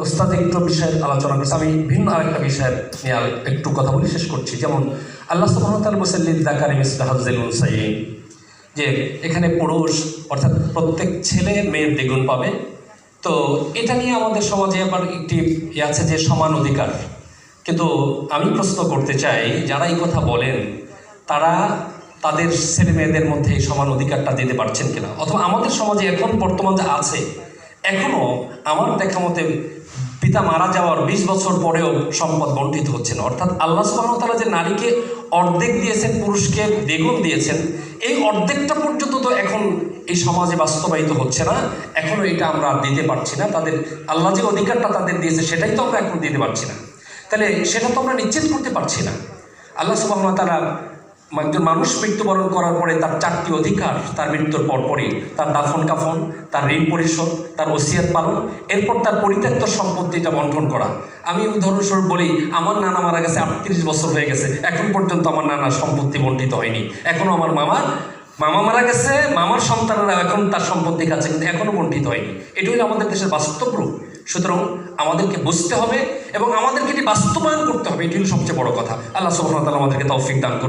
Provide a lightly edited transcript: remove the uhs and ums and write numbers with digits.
ওস্তাদ একটু বিষয়ের আলোচনা করছে, আমি ভিন্ন আরেকটা বিষয়ের নিয়ে একটু কথা বলে শেষ করছি। যেমন আল্লাহ সুবহানাহু ওয়া তাআলা বলেছেন লিয-যাকারি মিসলু হাযযিল উনসায়াইন, যে এখানে পুরুষ অর্থাৎ প্রত্যেক ছেলে মেয়ের দ্বিগুণ পাবে। তো এটা নিয়ে আমাদের সমাজে আবার একটি আছে যে সমান অধিকার, কিন্তু আমি প্রশ্ন করতে চাই যারা এই কথা বলেন তারা তাদের ছেলে মেয়েদের মধ্যে এই সমান অধিকারটা দিতে পারছেন কিনা, অথবা আমাদের সমাজে এখন বর্তমান যা আছে এখনও আমার দেখা মতে পিতা মারা যাওয়ার 20 বছর পরেও সম্পদ বণ্টিত হচ্ছে না। অর্থাৎ আল্লাহ সুবহানাহু ওয়া তাআলা যে নারীকে অর্ধেক দিয়েছেন, পুরুষকে দ্বিগুণ দিয়েছেন, এই অর্ধেকটা পর্যন্ত তো এখন এই সমাজে বাস্তবায়িত হচ্ছে না। এখনও এটা আমরা দিতে পারছি না। তাদের আল্লাহ যে অধিকারটা তাদের দিয়েছে সেটাই তো আমরা এখন দিতে পারছি না। তাহলে সেটা তো আমরা নিশ্চিত করতে পারছি না। আল্লাহ সুবহানাহু ওয়া তাআলা একজন মানুষ মৃত্যুবরণ করার পরে তার 4টি অধিকার, তার মৃত্যুর পরপরই তার দাফন কাফন, তার ঋণ পরিশোধ, তার ওসিয়ত পালন, এরপর তার পরিত্যক্ত সম্পত্তিটা বন্টন করা। আমি উদাহরণস্বরূপ বলি, আমার নানা মারা গেছে 38 বছর হয়ে গেছে, এখন পর্যন্ত আমার নানার সম্পত্তি বন্টিত হয়নি। এখনও আমার মামা মারা গেছে, মামার সন্তানরা এখন তার সম্পত্তি কাছে, কিন্তু এখনও বন্টিত হয়নি। এটাই আমাদের দেশের বাস্তব রূপ। সুতরাং আমাদেরকে বুঝতে হবে এবং আমাদেরকে এটি বাস্তবায়ন করতে হবে, এটি হল সবচেয়ে বড় কথা। আল্লাহ সুবহানাহু ওয়া তাআলা আমাদেরকে তৌফিক দান করুন।